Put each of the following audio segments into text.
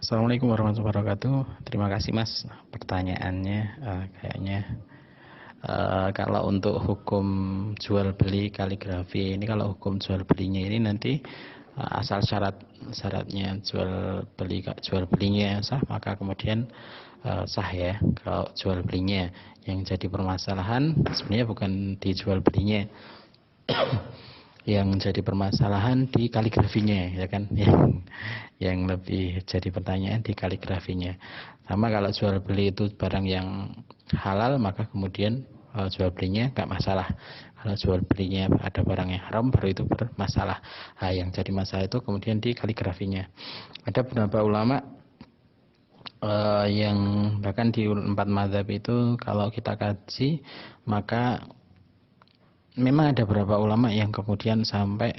Assalamualaikum warahmatullahi wabarakatuh. Terima kasih Mas pertanyaannya. Kayaknya kalau untuk hukum jual beli kaligrafi ini, kalau hukum jual belinya ini nanti asal syaratnya jual belinya sah, maka kemudian sah ya. Kalau jual belinya, yang jadi permasalahan sebenarnya bukan di jual belinya, yang jadi permasalahan di kaligrafinya, ya kan, yang lebih jadi pertanyaan di kaligrafinya. Sama kalau jual beli itu barang yang halal, maka kemudian jual belinya nggak masalah. Kalau jual belinya ada barang yang haram, baru itu bermasalah. Nah, yang jadi masalah itu kemudian di kaligrafinya. Ada beberapa ulama yang bahkan di 4 mazhab itu kalau kita kaji, maka memang ada beberapa ulama yang kemudian sampai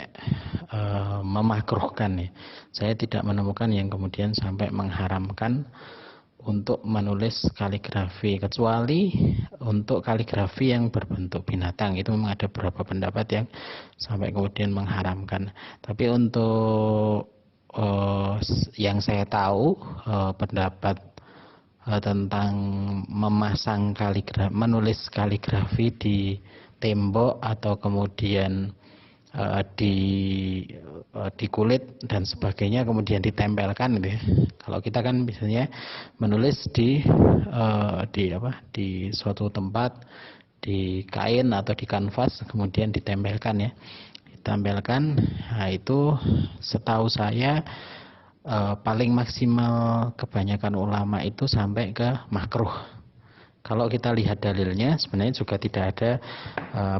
memakruhkan ya. Saya tidak menemukan yang kemudian sampai mengharamkan untuk menulis kaligrafi, kecuali untuk kaligrafi yang berbentuk binatang. Itu memang ada beberapa pendapat yang sampai kemudian mengharamkan. Tapi untuk yang saya tahu, pendapat tentang memasang kaligrafi, menulis kaligrafi di tembok atau kemudian di kulit dan sebagainya kemudian ditempelkan gitu ya. Kalau kita kan biasanya menulis di suatu tempat, di kain atau di kanvas, kemudian ditempelkan ya. Ditempelkan. Nah, itu setahu saya paling maksimal kebanyakan ulama itu sampai ke makruh. Kalau kita lihat dalilnya sebenarnya juga tidak ada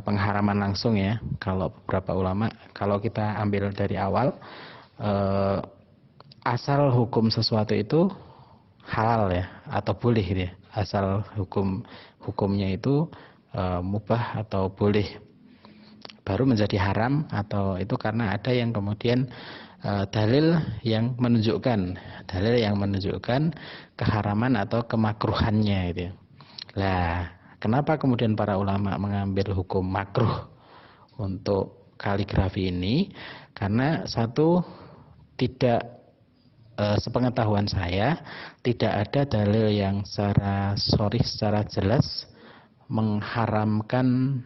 pengharaman langsung ya. Kalau beberapa ulama, kalau kita ambil dari awal, asal hukum sesuatu itu halal ya atau boleh gitu ya. Asal hukumnya itu mubah atau boleh, baru menjadi haram atau itu karena ada yang kemudian dalil yang menunjukkan keharaman atau kemakruhannya gitu ya. Lah, kenapa kemudian para ulama mengambil hukum makruh untuk kaligrafi ini? Karena satu, tidak sepengetahuan saya tidak ada dalil yang secara jelas mengharamkan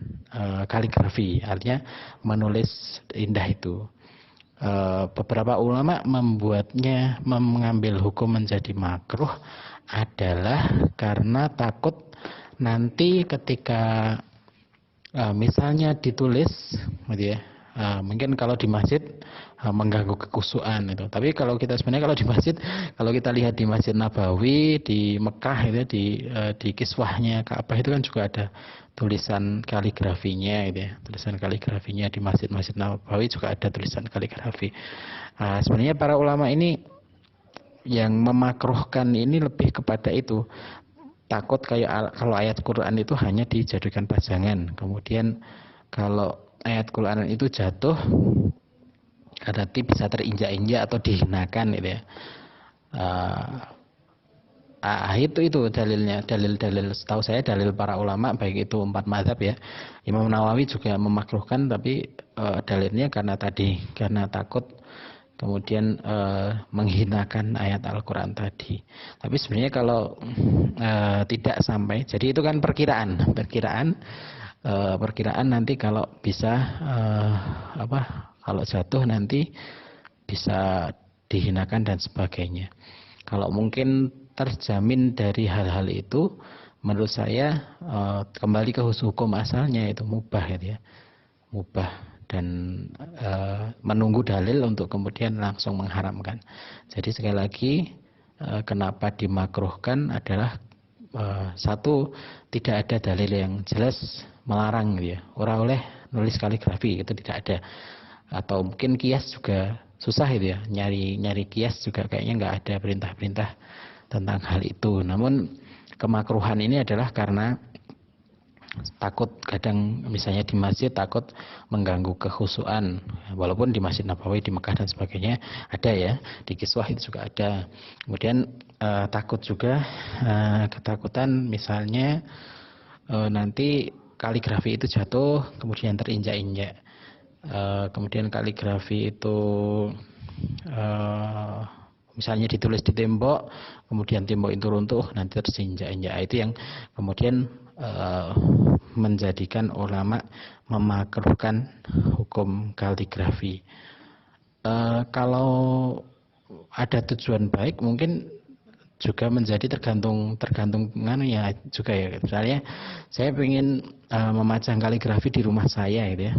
kaligrafi, artinya menulis indah itu. Beberapa ulama mengambil hukum menjadi makruh adalah karena takut nanti ketika misalnya ditulis gitu ya, mungkin kalau di masjid mengganggu kekhusyuan itu. Tapi kalau kita sebenarnya kalau di masjid, kalau kita lihat di Masjid Nabawi di Mekah itu di kiswahnya Ka'bah itu kan juga ada tulisan kaligrafinya gitu ya. Tulisan kaligrafinya di Masjid Nabawi juga ada tulisan kaligrafi. Sebenarnya para ulama ini yang memakruhkan ini lebih kepada itu, takut kayak kalau ayat Quran itu hanya dijadikan pajangan, kemudian kalau ayat Quran itu jatuh berarti bisa terinjak-injak atau dihinakan gitu ya. Itu dalilnya, dalil setahu saya dalil para ulama baik itu 4 mazhab ya. Imam Nawawi juga memakruhkan, tapi dalilnya karena takut kemudian menghinakan ayat Al-Quran tadi. Tapi sebenarnya kalau tidak sampai, jadi itu kan perkiraan nanti kalau bisa kalau jatuh nanti bisa dihinakan dan sebagainya. Kalau mungkin terjamin dari hal-hal itu, menurut saya kembali ke hukum asalnya, itu mubah gitu ya, mubah, dan menunggu dalil untuk kemudian langsung mengharamkan. Jadi sekali lagi, kenapa dimakruhkan adalah satu, tidak ada dalil yang jelas melarang gitu ya. Ora oleh nulis kaligrafi, itu tidak ada. Atau mungkin kias juga susah gitu ya, nyari kias juga kayaknya nggak ada perintah-perintah tentang hal itu. Namun kemakruhan ini adalah karena takut, kadang misalnya di masjid takut mengganggu kekhusyuan, walaupun di Masjid Nabawi di Mekah dan sebagainya ada ya, di kiswah itu juga ada. Kemudian takut juga ketakutan misalnya nanti kaligrafi itu jatuh kemudian terinjak-injak, kemudian kaligrafi itu Misalnya ditulis di tembok, kemudian tembok itu runtuh, nanti tersinjak-injak. Itu yang kemudian menjadikan ulama memakruhkan hukum kaligrafi. Kalau ada tujuan baik, mungkin juga menjadi tergantung ya juga ya. Misalnya saya ingin memajang kaligrafi di rumah saya gitu ya.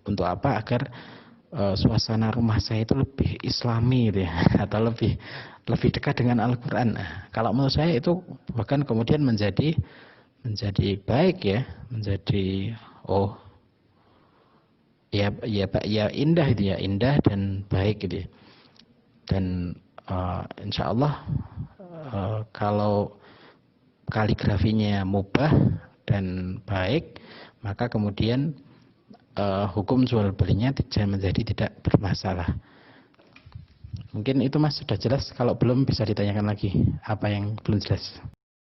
Untuk apa? Agar suasana rumah saya itu lebih islami gitu ya, atau lebih dekat dengan Al-Quran. Kalau menurut saya itu bahkan kemudian menjadi baik ya, menjadi ya indah itu ya, indah dan baik gitu ya. Dan insya Allah kalau kaligrafinya mubah dan baik, maka kemudian hukum jual belinya menjadi tidak bermasalah. Mungkin itu Mas sudah jelas. Kalau belum bisa ditanyakan lagi apa yang belum jelas.